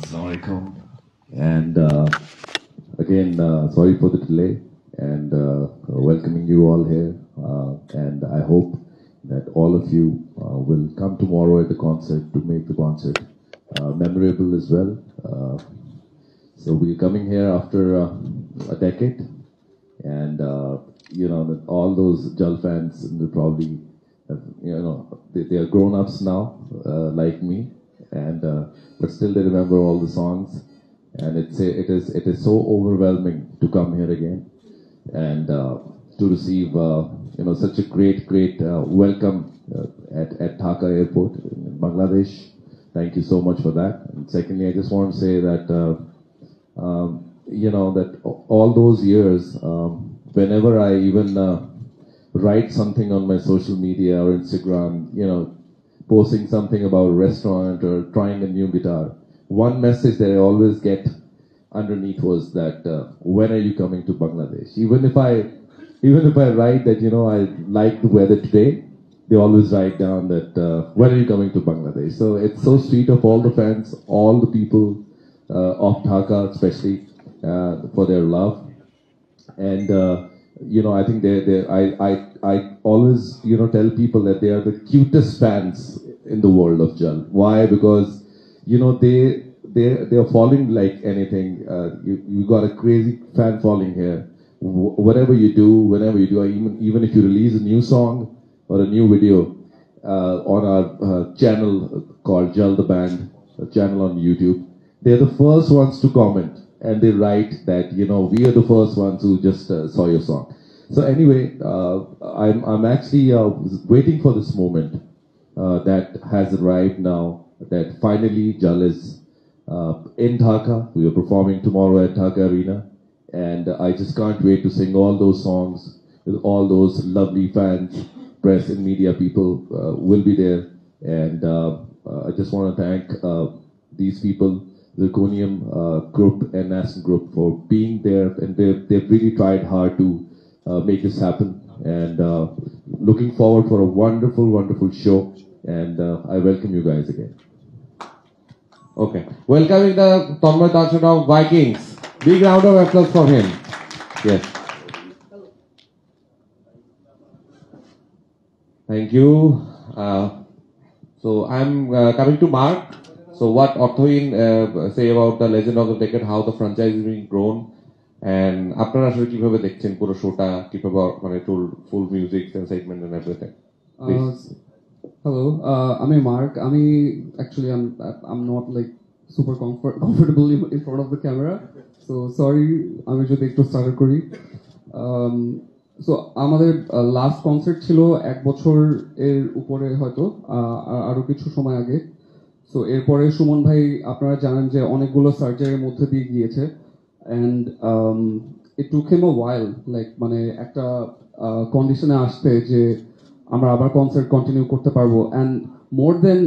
Assalamualaikum. And again, sorry for the delay and welcoming you all here. And I hope that all of you will come tomorrow at the concert to make the concert memorable as well. So we're coming here after a decade, and you know that all those Jal fans will probably, they are grown-ups now, like me, and but still they remember all the songs, and it is so overwhelming to come here again, and to receive such a great welcome at Dhaka Airport in Bangladesh. Thank you so much for that. And secondly, I just want to say that that all those years, whenever I even write something on my social media or Instagram, posting something about a restaurant or trying a new guitar, one message that I always get underneath was that when are you coming to Bangladesh? Even if I write that I like the weather today, they always write down that when are you coming to Bangladesh? So it's so sweet of all the fans, all the people of Dhaka, especially for their love. And I think I always tell people that they are the cutest fans in the world of Jal. Why? Because they are following like anything. You got a crazy fan following here. Whatever you do, whenever you do, even if you release a new song or a new video on our channel called Jal the Band, a channel on YouTube, they're the first ones to comment, and they write that we are the first ones who just saw your song. So anyway, I'm actually waiting for this moment that has arrived now, that finally Jal is in Dhaka. We are performing tomorrow at Dhaka Arena, and I just can't wait to sing all those songs with all those lovely fans, press and media people will be there. And I just want to thank these people, Zirconium Group and National Group, for being there, and they've really tried hard to make this happen. And looking forward for a wonderful show, and I welcome you guys again. Okay, welcoming the Tanmay Darshan of Vikings. Big round of applause for him. Yes. Thank you. So I'm coming to Mark. So what Orthoheen say about the Legend of the Decade, how the franchise is being grown, and আপনারা আসলে কিভাবে দেখছেন পুরো শোটা, কিভাবে মানে full music and segment and everything. Hello, I'm Mark. I'm not like super comfortable in front of the camera, so sorry. আমি যদি একটু start করি. So আমাদের last concert ছিল 1 বছর এর উপরে, হয়তো আরো কিছু সময় আগে. So এরপরে সুমন ভাই আপনারা জানেন যে অনেকগুলো সার্জারির মধ্যে দিয়ে গিয়েছে, and it took him a while, like মানে একটা কন্ডিশনে আসতে যে আমরা আবার কনসার্ট কন্টিনিউ করতে পারবো, and more than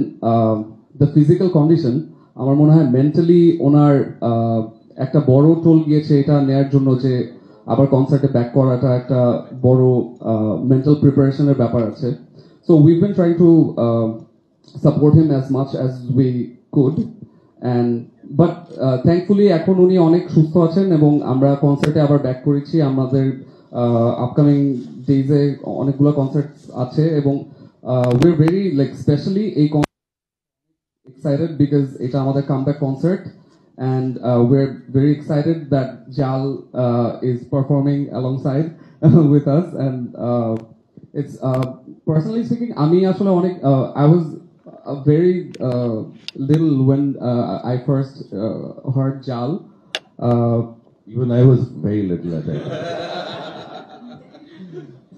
the physical condition, আমার মনে হয় মেন্টালি ওনার একটা বড় টোল গিয়েছে এটা নেয়ার জন্য, যে আবার কনসার্টে ব্যাক করাটা একটা বড় মেন্টাল প্রিপারেশনের ব্যাপার আছে. So we've been trying to support him as much as we could, but thankfully এখন উনি অনেক সুস্থ আছেন এবং আমরা কনসার্টে আবার ব্যাক করেছি. আমাদের আপকামিং ডেজে অনেকগুলো কনসার্ট আছে, এবং we're very like especially এই excited because এটা আমাদের comeback concert, and we're very excited that Jal is performing alongside with us, and it's personally speaking, আমি আসলে অনেক I was very little when I first heard Jal. Even I was very little at that time.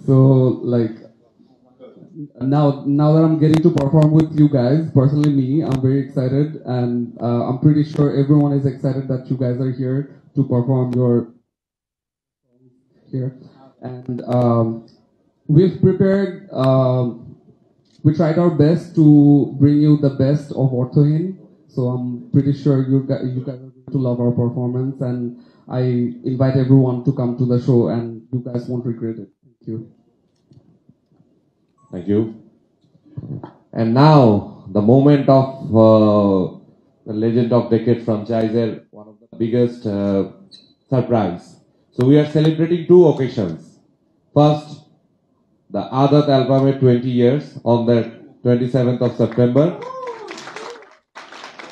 So like now that I'm getting to perform with you guys, personally me, I'm very excited, and I'm pretty sure everyone is excited that you guys are here to perform your here. And we've prepared, we tried our best to bring you the best of Orthoheen, so I'm pretty sure you guys are going to love our performance, and I invite everyone to come to the show, and you guys won't regret it. Thank you. Thank you. And now the moment of the Legend of Decade franchise, one of the biggest surprise. So we are celebrating two occasions. First, the Adat album 20 years on the 27th of September.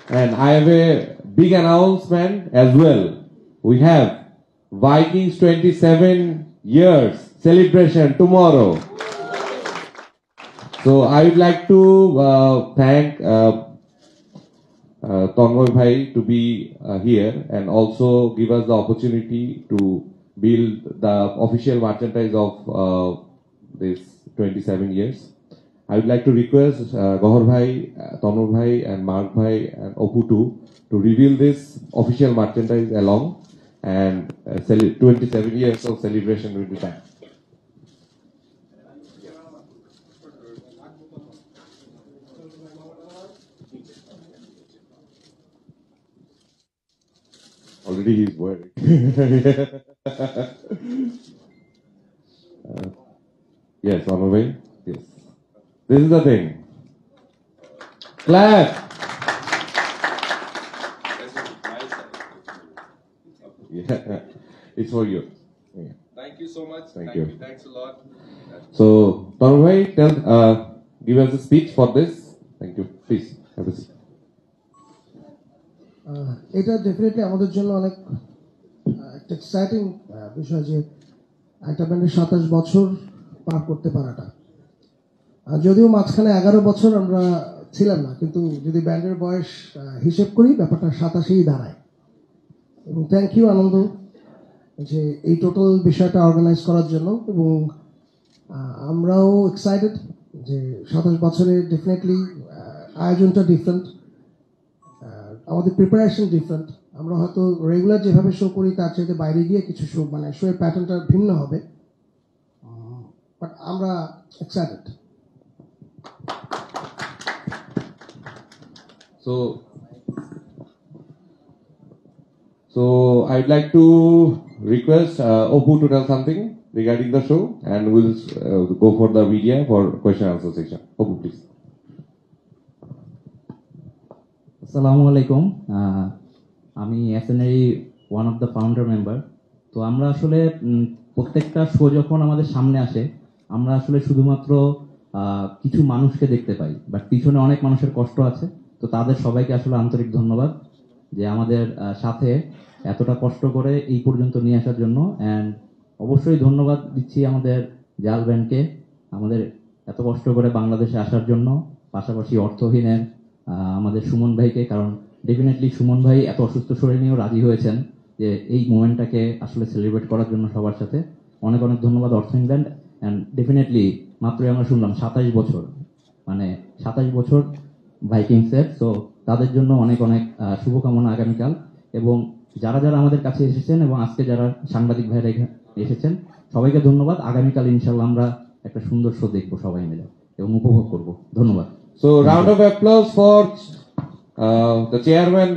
And I have a big announcement as well. We have Vikings 27 years celebration tomorrow. So I would like to thank Tanmoy Bhai to be here and also give us the opportunity to build the official merchandise of this 27 years. I would like to request Gohar Bhai, Tanmoy Bhai and Mark Bhai and Opu to reveal this official merchandise along and 27 years of celebration will be done. Already he's wearing. Yes, Tanmoy Bhai. Yes. This is the thing. Clap. Yeah, it's for you. Yeah. Thank you so much. Thank you. Thanks a lot. So, Tanmoy Bhai, give us a speech for this. Thank you. Please have a seat. এটা definitely আমাদের জন্য অনেক একটা exciting বিষয় যে একটা ব্যান্ডের 27 বছর পার করতে পারাটা। যদিও মাঝখানে 11 বছর আমরা ছিলাম না, কিন্তু যদি ব্যান্ডের বয়স হিসেব করি ব্যাপারটা 27ই দাঁড়ায়। এবং থ্যাংক ইউ আনন্দ যে এই টোটাল বিষয়টা অর্গানাইজ করার জন্য, এবং আমরাও এক্সাইটেড যে 27 বছরে ডেফিনেটলি আয়োজনটা ডিফারেন্ট, আমাদের প্রিপারেশন ডিফারেন্ট। আমরা হয়তো রেগুলার যেভাবে শো করি তার চাইতে বাইরে গিয়ে কিছু শো মানে শো এর প্যাটার্নটা ভিন্ন হবে, বাট আমরা excited. So I'd like to request Opu to tell something regarding the show, and we'll go for the media for question answer section. Opu, please. আসসালামু আলাইকুম, আমি এসএনএরই one of the founder member. তো আমরা আসলে প্রত্যেকটা show যখন আমাদের সামনে আসে আমরা আসলে শুধুমাত্র কিছু মানুষকে দেখতে পাই, বাট পিছনে অনেক মানুষের কষ্ট আছে। তো তাদের সবাইকে আসলে আন্তরিক ধন্যবাদ যে আমাদের সাথে এতটা কষ্ট করে এই পর্যন্ত নিয়ে আসার জন্য। অ্যান্ড অবশ্যই ধন্যবাদ দিচ্ছি আমাদের জাল ব্যান্ডকে আমাদের এত কষ্ট করে বাংলাদেশে আসার জন্য, পাশাপাশি অর্থহীনের আমাদের সুমন ভাইকে, কারণ ডেফিনেটলি সুমন ভাই এত অসুস্থ শরীর নিয়েও রাজি হয়েছেন যে এই মোমেন্টটাকে আসলে সেলিব্রেট করার জন্য সবার সাথে। অনেক অনেক ধন্যবাদ অর্থহীন ব্যান্ড। অ্যান্ড ডেফিনেটলি মাত্রই আমরা শুনলাম 27 বছর, মানে 27 বছর ভাইকিংসের। সো তাদের জন্য অনেক অনেক শুভকামনা আগামীকাল, এবং যারা যারা আমাদের কাছে এসেছেন এবং আজকে যারা সাংবাদিক ভাইরা এসেছেন সবাইকে ধন্যবাদ। আগামীকাল ইনশাল্লাহ আমরা একটা সুন্দর শো দেখবো সবাই মিলে এবং উপভোগ করবো। ধন্যবাদ। So round of applause for the chairman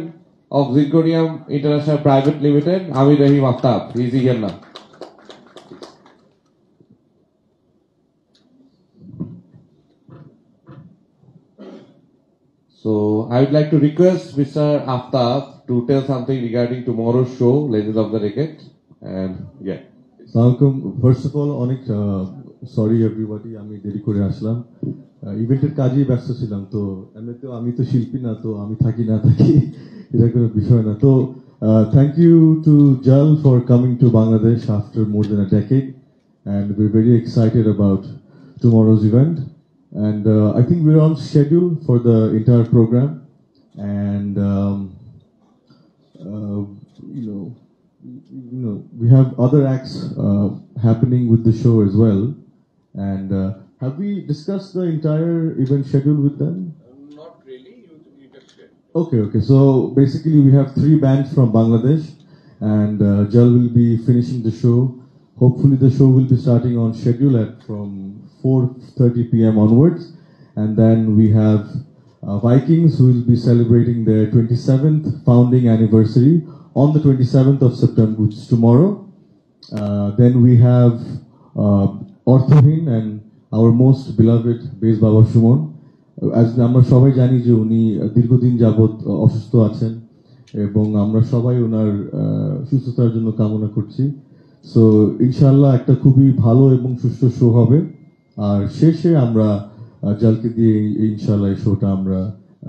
of Zirconium International Private Limited, Amir Rahim Aftab. He is here now. So I would like to request Mr. Aftab to tell something regarding tomorrow's show, Legends of the Decade. And yeah. Assalamualaikum. First of all, অনেক sorry everybody, আমি দেরি করে আসলাম, ইভেন্টের কাজেই ব্যস্ত ছিলাম। তো এমনিতেও আমি তো শিল্পী না, তো আমি থাকি না থাকি এটা কোনো বিষয় না। তো thank you to Jal for coming to Bangladesh after more than a decade, and we're very excited about tomorrow's event. And I think we're on schedule for the entire program, and we have other acts happening with the show as well. And have we discussed the entire event schedule with them? Not really. You can share. Okay. So basically, we have 3 bands from Bangladesh, and Jal will be finishing the show. Hopefully, the show will be starting on schedule from 4:30 p.m. onwards, and then we have Vikings, who will be celebrating their 27th founding anniversary on the 27th of September, which is tomorrow. Then we have Orthohin and our most beloved Bez Baba Shumon আমরা সবাই জানি যে উনি দীর্ঘদিন যাবৎ অসুস্থ আছেন এবং আমরা সবাই ওনার সুস্থতার জন্য কামনা করছি। সো ইনশাআল্লাহ একটা খুবই ভালো এবং সুষ্ঠু শো হবে, আর শেষে আমরা জালকে দিয়ে ইনশাআল্লাহ এই শোটা আমরা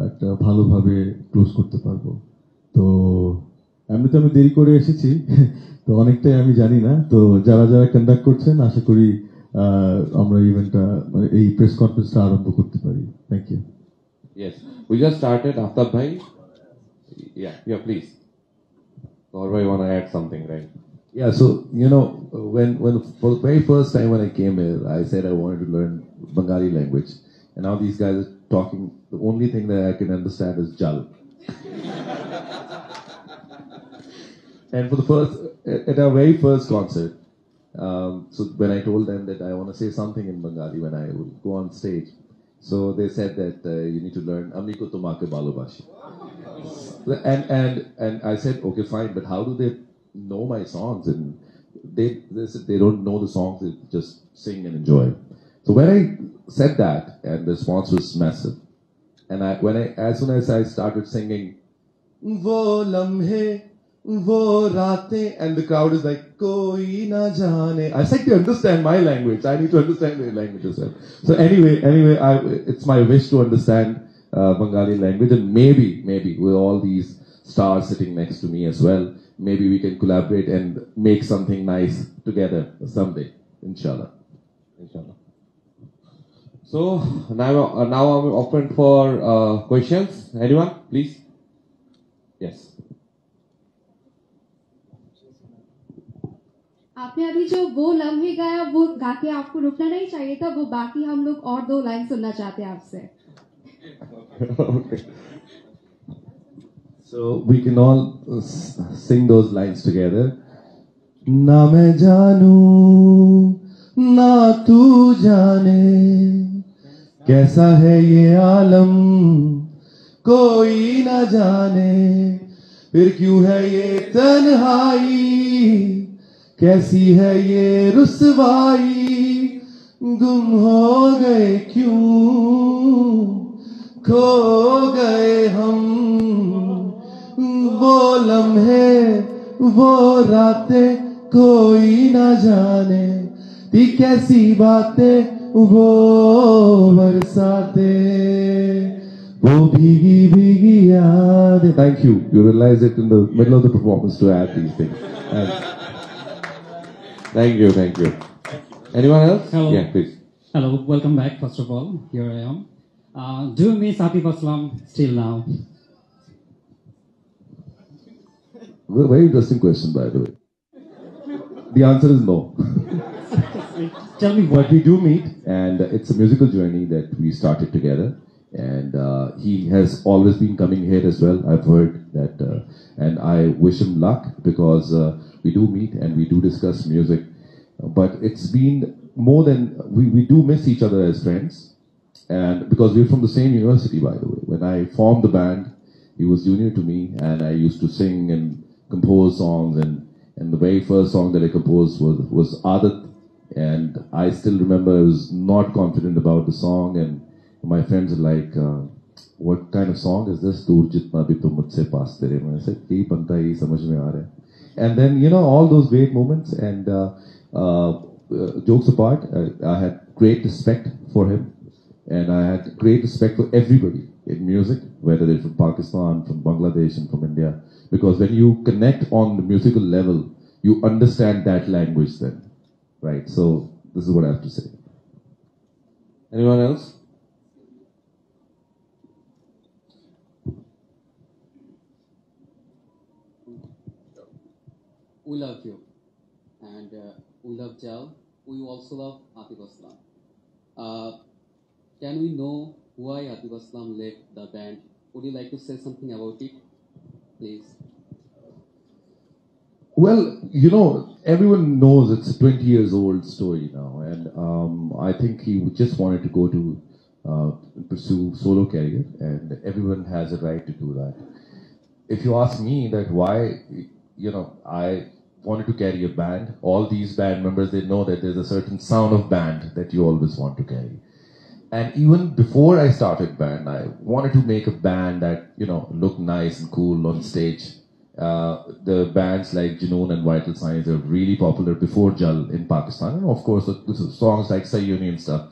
একটা ভালোভাবে ক্লোজ করতে পারবো। তো এমনিতে আমি দেরি করে এসেছি তো অনেকটাই আমি জানি না, তো যারা যারা কন্ডাক্ট করছেন আশা করি আমরা ইভেন্টটা এই প্রেস কনফারেন্সটা আরম্ভ করতে পারি। Thank you. Yes, we just started. Aftab bhai, yeah, please. Or I want to add something, right? Yeah, so when for the very first time when I came here, I said I wanted to learn Bengali language, and now these guys are talking. The only thing that I can understand is Jal. And for the first, at our very first concert, so when I told them that I want to say something in Bengali when I would go on stage, so they said that you need to learn Amiko Tomake Balobashi. And I said, okay, fine, but how do they know my songs? And they said they don't know the songs, they just sing and enjoy. So when I said that, and the response was massive, and as soon as I started singing, Wo lamhe, wo raate, and the crowd is like, koi na jaane. I said, to understand my language, I need to understand their language as well. So anyway, it's my wish to understand Bengali language, and maybe with all these stars sitting next to me as well, maybe we can collaborate and make something nice together someday, inshallah. So now I'm open for questions. Anyone, please? Yes. आपने अभी जो वो लम्हे गाया वो गा के आपको रुकना नहीं चाहिए था, वो बाकी हम लोग और 2 लाइन सुनना चाहते हैं आपसे। Okay. So we can all sing those lines together. Na main jaanu, na tu jaane, kaisa hai ye aalam, koi na jaane, fir kyun hai ye tanhai, कैसी है ये रुसवाई, गुम हो गए क्यों, खो गए हम, वो लम्हे वो रातें कोई ना जाने, थी कैसी बातें वो बरसाते, वो भीगी भीगी यादें. Thank you. You realize it in the middle of the performance to add these things. Thank you. Anyone else? Hello. Yeah, please. Hello, welcome back. First of all, here I am. Do you miss Atif Aslam still now? Very interesting question, by the way. The answer is no. Tell me But we do meet, and it's a musical journey that we started together. And he has always been coming here as well. I've heard that, and I wish him luck because we do meet and we do discuss music. But it's been more than we do miss each other as friends, and because we're from the same university, by the way. When I formed the band, he was junior to me, and I used to sing and compose songs. And the very first song that I composed was Adat, and I still remember I was not confident about the song, and my friends are like, what kind of song is this? Dur jitna bhi tum mujhse paas tere. I said, "Ye banta hi samajh mein aa raha hai." And then all those great moments. And jokes apart, I had great respect for him, and I had great respect for everybody in music, whether they're from Pakistan, from Bangladesh, and from India, because when you connect on the musical level, you understand that language then, right? So this is what I have to say. Anyone else? We love you, and we love Jal. We also love Atif Aslam. Can we know why Atif Aslam left the band? Would you like to say something about it, please? Well, everyone knows it's a 20 years old story now, and I think he just wanted to go to pursue solo career, and everyone has a right to do that. If you ask me that why, I wanted to carry a band. All these band members, they know that there's a certain sound of band that you always want to carry. And even before I started band, I wanted to make a band that, you know, looked nice and cool on stage. The bands like Junoon and Vital Signs are really popular before Jal in Pakistan. And of course, the songs like Sayuni and stuff.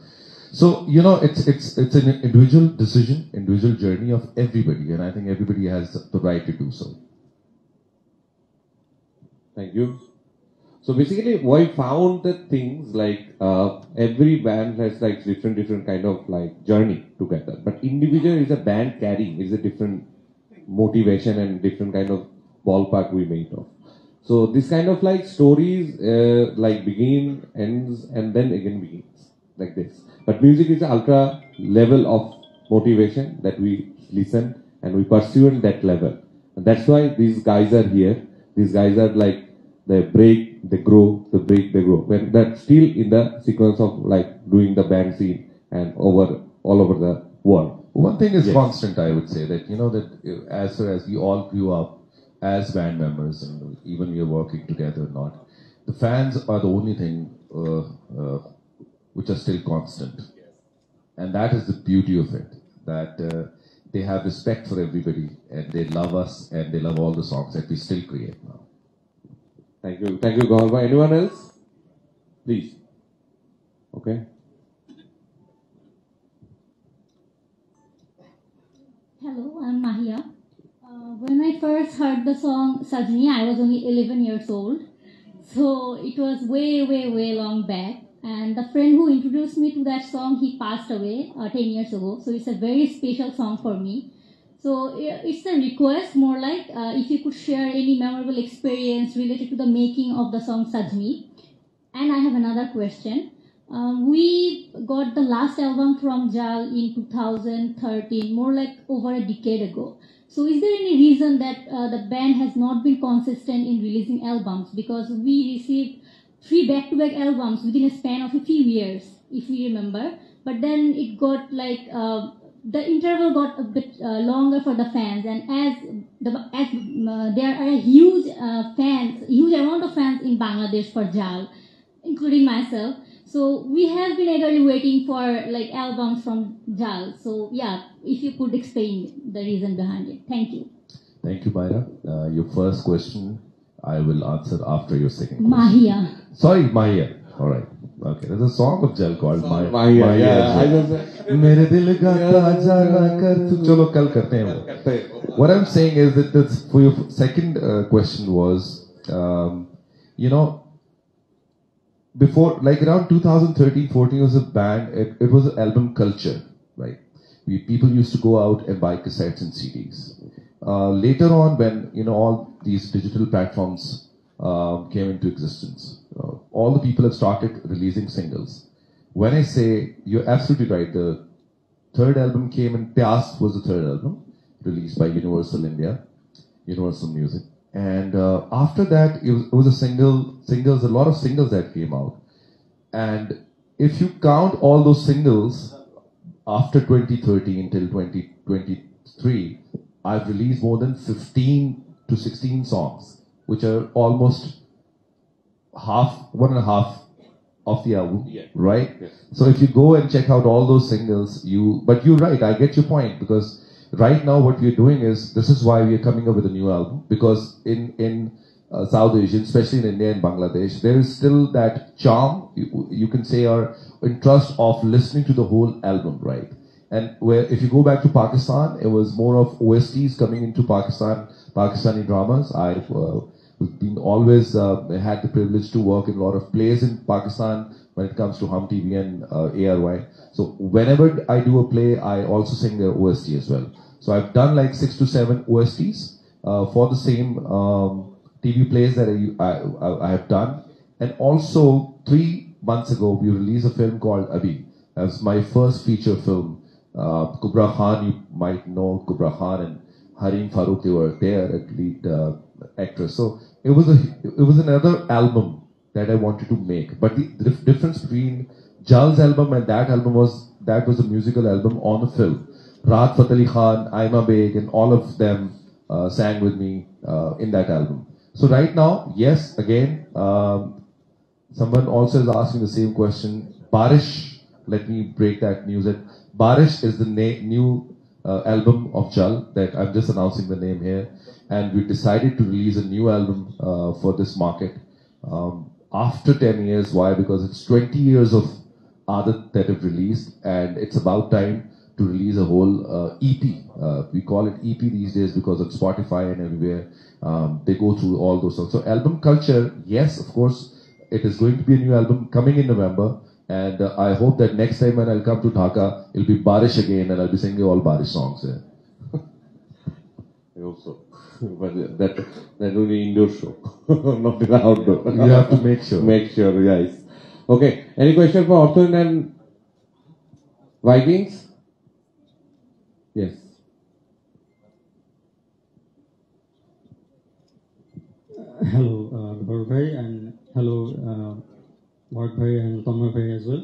So, you know, it's an individual decision, individual journey of everybody. And I think everybody has the right to do so. Thank you. So basically, we found that things like every band has like different kind of like journey together. But individual is a band carrying, is a different motivation and different kind of ballpark we made of. So this kind of like stories like begin, ends, and then again begins like this. But music is an ultra level of motivation that we listen and we pursue in that level. And that's why these guys are here. These guys are like, they break, they grow, they break, they grow. When that's still in the sequence of like doing the band scene and all over the world. One thing is constant, I would say, that, you know, that as far as we all grew up as band members and even we are working together or not, the fans are the only thing which are still constant. And that is the beauty of it, that they have respect for everybody and they love us and they love all the songs that we still create now. Thank you. Thank you, Gaurav. Anyone else? Please. Okay. Hello, I'm Mahia. When I first heard the song Sajni, I was only 11 years old. So it was way long back. And the friend who introduced me to that song, he passed away 10 years ago. So it's a very special song for me. So it's a request, more like if you could share any memorable experience related to the making of the song Sajni. And I have another question. We got the last album from Jal in 2013, more like over a decade ago. So is there any reason that the band has not been consistent in releasing albums? Because we received 3 back-to-back albums within a span of a few years, if we remember. But then it got like, the interval got a bit longer for the fans, and as there are a huge amount of fans in Bangladesh for Jal, including myself. So we have been eagerly waiting for like albums from Jal. So yeah, if you could explain the reason behind it. Thank you. Thank you, Myra. Your first question, I will answer after your second question. Mahia. Sorry, Mahia. All right. Okay, there's a song of Jal called Mahia. Yeah, मेरे दिल का ताजा ना कर तू चलो कल करते हैं वो. What I'm saying is that this, for your second question was, you know, before, like around 2013-14 was a band, it was an album culture, right? People used to go out and buy cassettes and CDs. Later on, when, you know, all these digital platforms came into existence, all the people have started releasing singles. When I say, you're absolutely right, the third album came and Pyas was the third album, released by Universal India, Universal Music. And after that, it was a singles, a lot of singles that came out. And if you count all those singles, after 2013 till 2023, I've released more than 15 to 16 songs, which are almost one and a half of the album, right? Yes. So if you go and check out all those singles, but you're right, I get your point, because right now what we're doing is, this is why we're coming up with a new album, because in South Asia, especially in India and Bangladesh, there is still that charm, you can say, or interest of listening to the whole album, right? And where, if you go back to Pakistan, it was more of OSTs coming into Pakistani dramas. I've been always had the privilege to work in a lot of plays in Pakistan when it comes to Hum TV and ARY. So whenever I do a play, I also sing the OST as well. So I've done like 6 to 7 OSTs for the same TV plays that I have done. And also 3 months ago, we released a film called Abhi. That was my first feature film. Kubra Khan, you might know Kubra Khan and Harim Farooq, they were there as lead actress. So it was another album that I wanted to make. But the difference between Jal's album and that album was, that was a musical album on a film. Rahat Fateh Ali Khan, Aima Beg, and all of them sang with me in that album. So right now, yes, again, someone also is asking the same question. Barish, let me break that news. That Barish is the new album of Jal that I'm just announcing the name here, and we decided to release a new album for this market after 10 years. Why? Because it's 20 years of Aadat that have released, and it's about time to release a whole EP. We call it EP these days because on Spotify and everywhere they go through all those songs. So album culture, yes, of course, it is going to be a new album coming in November. And I hope that next time when I'll come to Dhaka, it'll be Barish again, and I'll be singing all Barish songs there. I hope so. But that will be indoor show, not an outdoor. You have to make sure. Make sure, yes. Okay. Any question for Orthoin and Vikings? Yes. Hello, Gaurav bhai, and hello, Mark bhai and Tanmay bhai as well.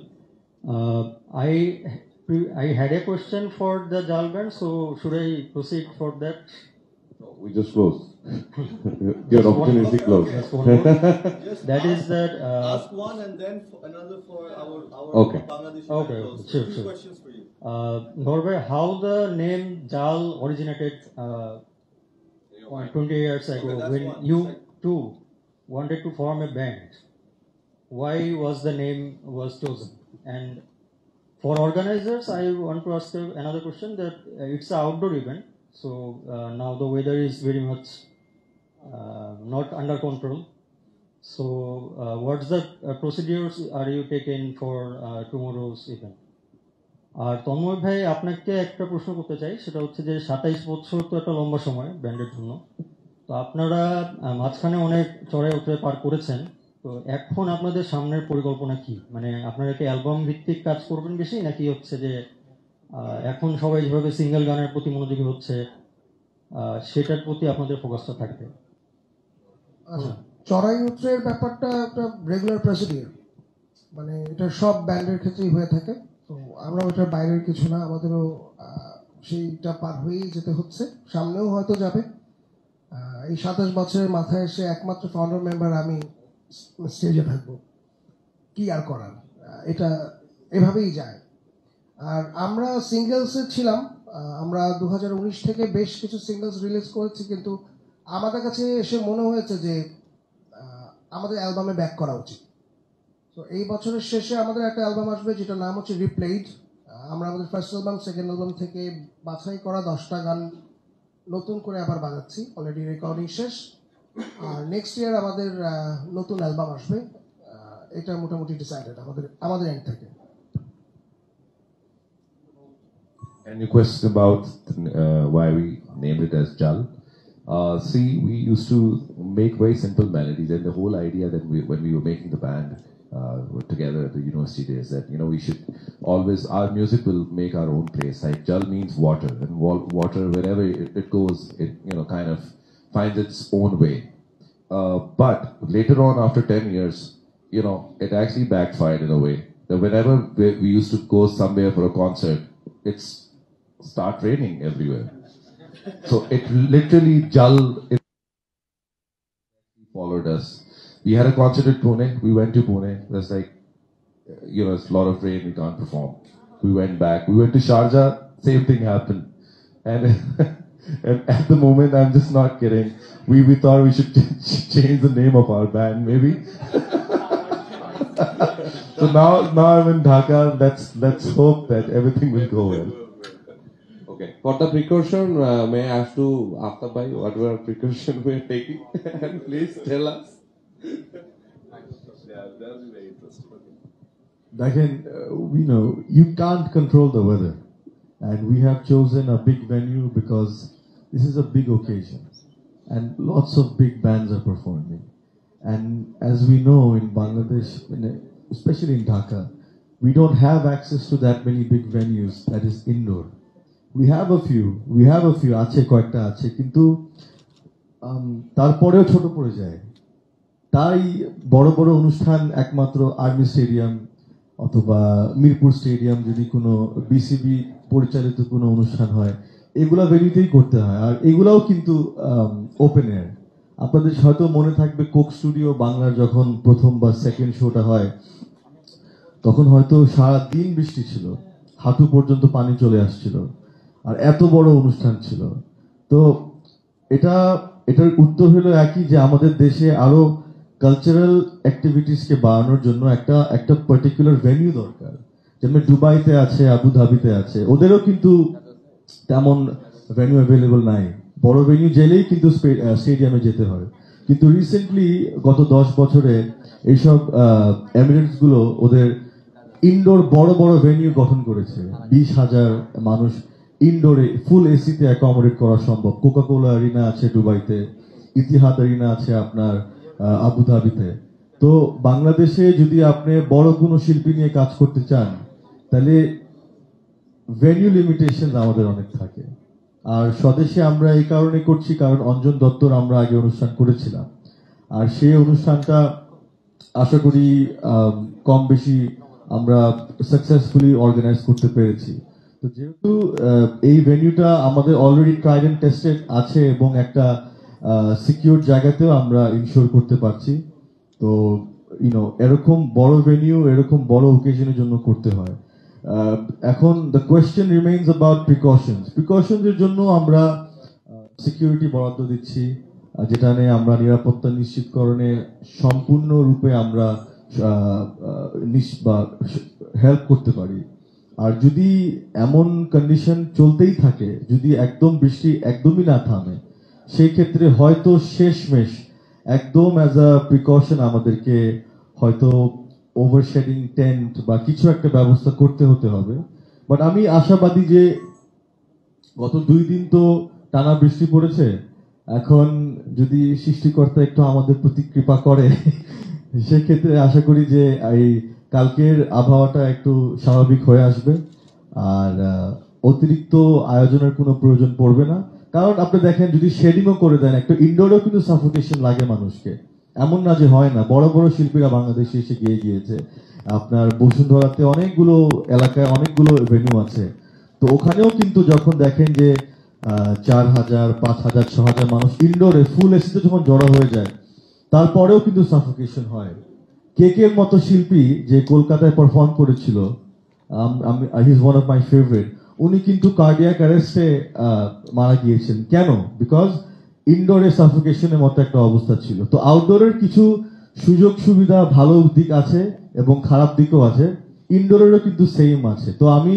I had a question for the Jal band, so should I proceed for that? We just closed. Your opportunity closed. That is that. Ask one and then another for our Okay. Bangladeshi. Okay, sure. Two questions for you. Gaurav bhai, how the name Jal originated 20 years ago Okay, when one. you two wanted to form a band? Why was the name was chosen? And for organizers, I want to ask another question that it's an outdoor event. So now the weather is very much not under control. So what's the procedures are you taking for tomorrow's event? আর তন্ময় ভাই আপনাকে একটা প্রশ্ন করতে চাই, সেটা হচ্ছে যে 27 বছর তো একটা লম্বা সময় ব্যান্ডের জন্য। তো আপনারা মাঝখানে অনেক চড়াই উতরাই পার করেছেন, তো এখন আপনাদের সামনের পরিকল্পনা কি? মানে আপনারা কি অ্যালবাম ভিত্তিক কাজ করবেন বেশি, নাকি হচ্ছে যে এখন সবাই যেভাবে সিঙ্গেল গানের প্রতি মনোযোগী হচ্ছে সেটার প্রতি আপনাদের ফোকাসটা থাকবে? আচ্ছা, চড়াই উতরের ব্যাপারটা একটা রেগুলার প্রসিডিউর, মানে এটা সব ব্যান্ডের ক্ষেত্রেই হয়ে থাকে। তো আমরা ওটার বাইরের কিছু না, আমাদেরও সেইটা পার হয়েই যেতে হচ্ছে, সামনেও হয়তো যাবে। এই 27 বছরের মাথায় এসে একমাত্র ফাউন্ডার মেম্বার আমি স্টেজে থাকবো, কি আর করার, এটা এভাবেই যায়। আর আমরা সিঙ্গেলসে ছিলাম, আমরা 2019 থেকে বেশ কিছু সিঙ্গেলস রিলিজ করেছি, কিন্তু আমাদের কাছে এসে মনে হয়েছে যে আমাদের অ্যালবামে ব্যাক করা উচিত। তো এই বছরের শেষে আমাদের একটা অ্যালবাম আসবে যেটার নাম হচ্ছে রিপ্লেইড। আমরা আমাদের ফার্স্ট অ্যালবাম, সেকেন্ড অ্যালবাম থেকে বাছাই করা 10টা গান নতুন করে আবার বাজাচ্ছি, অলরেডি রেকর্ডিং শেষ। আর নেক্সট ইয়ার আমাদের নতুন অ্যালবাম আসবে, এটা মোটামুটি ডিসাইডেড আমাদের এন্ড থেকে। And your question about why we named it as Jal. See, we used to make very simple melodies, and the whole idea that when we were making the band together at the university days, that we should always, our music will make our own place. Like Jal means water, and water wherever it goes, it kind of finds its own way. But later on, after 10 years, it actually backfired in a way that whenever we used to go somewhere for a concert, it's start raining everywhere. So it literally Jal followed us. We had a concert at Pune. We went to Pune. There's like, it's a lot of rain. We can't perform. We went back. We went to Sharjah. Same thing happened. And, and at the moment, I'm just not kidding. We thought we should change the name of our band, maybe. So now I'm in Dhaka. Let's hope that everything will go well. Okay. For the precaution, may I ask to Aftab bhai what were precaution we are taking? And please tell us. Yeah, that will be very interesting. Again, you can't control the weather, and we have chosen a big venue because this is a big occasion, and lots of big bands are performing. And as we know, in Bangladesh, especially in Dhaka, we don't have access to that many big venues that is indoor. We have a few আছে কয়েকটা আছে, কিন্তু তারপরেও ছোট পড়ে যায়। তাই বড় বড় অনুষ্ঠান একমাত্র আর্মি স্টেডিয়াম অথবা মিরপুর স্টেডিয়াম, যদি কোনো বিসিবি পরিচালিত কোনো অনুষ্ঠান হয়, এগুলা ভেন্যুতেই করতে হয়। আর এগুলাও কিন্তু ওপেন এয়ার। আপনাদের হয়তো মনে থাকবে কোক স্টুডিও বাংলার যখন প্রথম বা সেকেন্ড শোটা হয়, তখন হয়তো সারা দিন বৃষ্টি ছিল, হাঁটু পর্যন্ত পানি চলে আসছিল, আর এত বড় অনুষ্ঠান ছিল। তো এটার উত্তর হলো একই, যে আমাদের দেশে আরো কালচারাল অ্যাক্টিভিটিসকে বাড়ানোর জন্য একটা পার্টিকুলার ভেন্যু দরকার। যেমন দুবাইতে আছে, আবুধাবিতে আছে, ওদেরও কিন্তু তেমন ভেন্যু অ্যাভেলেবল নাই। বড় ভেন্যু গেলেই কিন্তু স্টেডিয়ামে যেতে হয়। কিন্তু রিসেন্টলি গত 10 বছরে এইসব এমিরেটস গুলো ওদের ইনডোর বড় বড় ভেন্যু গঠন করেছে। 20,000 মানুষ ইনডোরে ফুল এসিতে অ্যাকোমোডেট করা সম্ভব। কোকাকোলা অ্যারিনা আছে দুবাইতে, ইতিহাদ অ্যারিনা আছে আপনার আবুধাবিতে। তো বাংলাদেশে যদি আপনি বড় কোনো শিল্পী নিয়ে কাজ করতে চান, তাহলে ভেন্যু লিমিটেশন আমাদের অনেক থাকে। আর স্বদেশে আমরা এই কারণে করছি, কারণ অঞ্জন দত্তর আমরা আগে অনুষ্ঠান করেছিলাম, আর সেই অনুষ্ঠানটা আশা করি কম বেশি আমরা সাকসেসফুলি অর্গানাইজ করতে পেরেছি। তো যেহেতু এই ভেন্যুটা আমাদের অলরেডি ট্রাইড এন্ড টেস্টেড আছে এবং একটা সিকিউর জায়গাতেও আমরা ইনশিওর করতে পারছি, তো এরকম বড় ভেন্যু এরকম বড় ওকেশনের জন্য করতে হয়। এখন the question remains about precautions এর জন্য আমরা সিকিউরিটি বরাদ্দ দিচ্ছি, যেটা নিয়ে আমরা নিরাপত্তা নিশ্চিতকরণে সম্পূর্ণরূপে আমরা হেল্প করতে পারি। আর যদি এমন কন্ডিশন চলতেই থাকে, যদি বৃষ্টি একদমই না থামে, সেই ক্ষেত্রে হয়তো শেষমেশ একদম অ্যাজ আ প্রিকশন আমাদেরকে হয়তো ওভারশেডিং টেন্ট বা কিছু একটা ব্যবস্থা করতে হতে হবে। বাট আমি আশাবাদী যে গত 2 দিন তো টানা বৃষ্টি পড়েছে, এখন যদি সৃষ্টিকর্তা একটু আমাদের প্রতি কৃপা করে, সেক্ষেত্রে আশা করি যে এই কালকের আবহাওয়াটা একটু স্বাভাবিক হয়ে আসবে, আর অতিরিক্ত আয়োজনের কোনো প্রয়োজন পড়বে না। কারণ আপনি দেখেন, যদি শেডিংও করে দেন, একটা ইনডোরেও কিন্তু সাফোকেশন লাগে মানুষকে, এমন না যে হয় না। বড় বড় শিল্পীরা বাংলাদেশে এসে গিয়েছে, আপনার বসুন্ধরাতে অনেকগুলো এলাকায় অনেকগুলো ভেন্যু আছে, তো ওখানেও কিন্তু যখন দেখেন যে 4,000, 5,000, 6,000 মানুষ ইনডোরে ফুল এসিতে যখন জড়ো হয়ে যায়, তারপরেও কিন্তু সাফোকেশন হয়। কেকের মতো শিল্পী যে কলকাতায় পারফর্ম করেছিল, he is one of my favourite, উনি কিন্তু কার্ডিয়াক অ্যারেস্টে মারা গিয়েছেন। কেন? বিকজ ইনডোরে সাফোকেশনের মতো একটা অবস্থা ছিল। তো আউটডোরের কিছু সুযোগ সুবিধা, ভালো দিক আছে এবং খারাপ দিকও আছে, ইনডোরেরও কিন্তু সেম আছে। তো আমি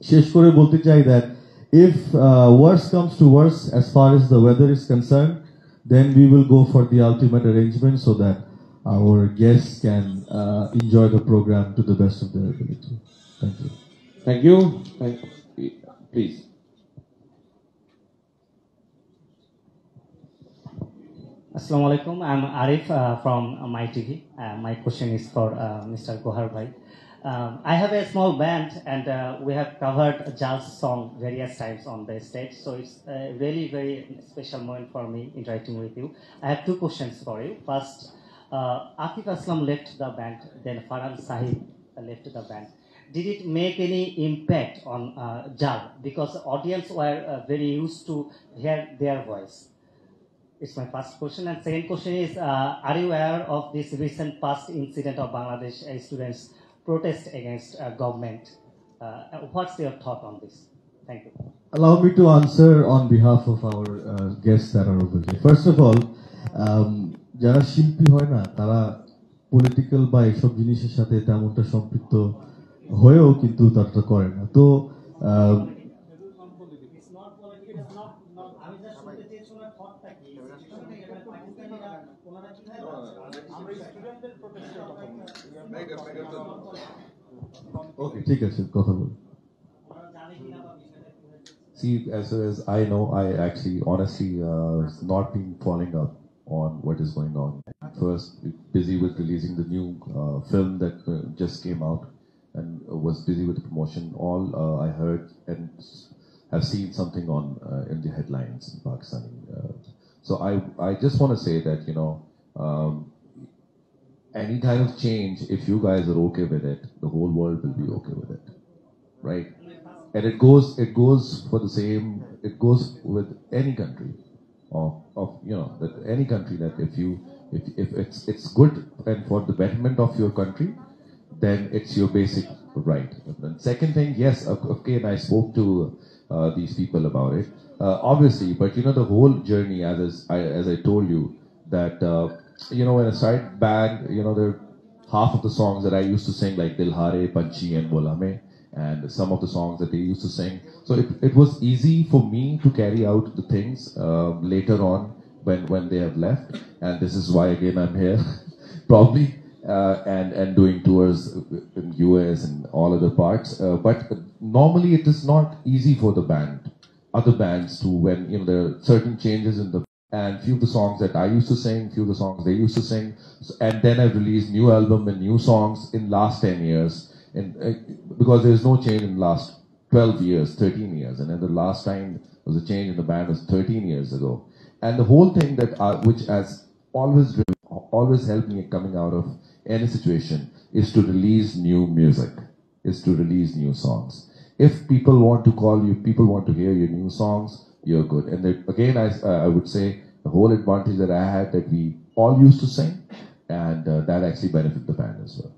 শেষ করে বলতে চাই that if worse comes to worse as far as the weather is concerned, then we will go for the ultimate arrangement so that our guests can enjoy the program to the best of their ability. Thank you. Thank you. Please. Assalamu alaikum. I'm Arif from MyTV. My question is for Mr. Gohar Bhai. I have a small band, and we have covered Jal's song various times on the stage, so it's a really very special moment for me interacting with you. I have 2 questions for you. First, Atif Aslam left the band, then Farhan Sahib left the band. Did it make any impact on Jal? Because the audience were very used to hear their voice. It's my first question. And second question is, are you aware of this recent past incident of Bangladesh students protest against government? What's your thought on this? Thank you. Allow me to answer on behalf of our guests that are over here. First of all, যারা শিল্পী হয় না, তারা political বা এসব জিনিসের সাথে তেমনটা সম্পৃক্ত হয়েও কিন্তু তারা করে না। তো ওকে, ঠিক আছে, কথা বল। See, as far as I know, I actually honestly not been following up on what is going on. First, busy with releasing the new film that just came out, and was busy with the promotion. All I heard and have seen something on in the headlines in Pakistani. So I just want to say that, any kind of change, if you guys are okay with it, the whole world will be okay with it, right? And it goes for the same. It goes with any country, of that any country, that if it's good and for the betterment of your country, then it's your basic right. And second thing, yes, okay, and I spoke to these people about it, obviously, but you know, the whole journey, as I told you, that, you know, when a side band, you know, there half of the songs that I used to sing, like Dilhare, Panchi and Bolame, and some of the songs that they used to sing. So it was easy for me to carry out the things later on when they have left. And this is why, again, I'm here, probably, and doing tours in US and all other parts. But normally it is not easy for the band, other bands to, when, you know, there are certain changes in the, and few of the songs that I used to sing, few of the songs they used to sing. And then I've released new album and new songs in last 10 years. And because there's no change in the last 12 years, 13 years. And then the last time there was a change in the band was 13 years ago. And the whole thing that, which has always helped me coming out of any situation, is to release new music, is to release new songs. If people want to call you, people want to hear your new songs, you're good. And then, again, I would say the whole advantage that I had, that we all used to sing, and that actually benefited the band as well.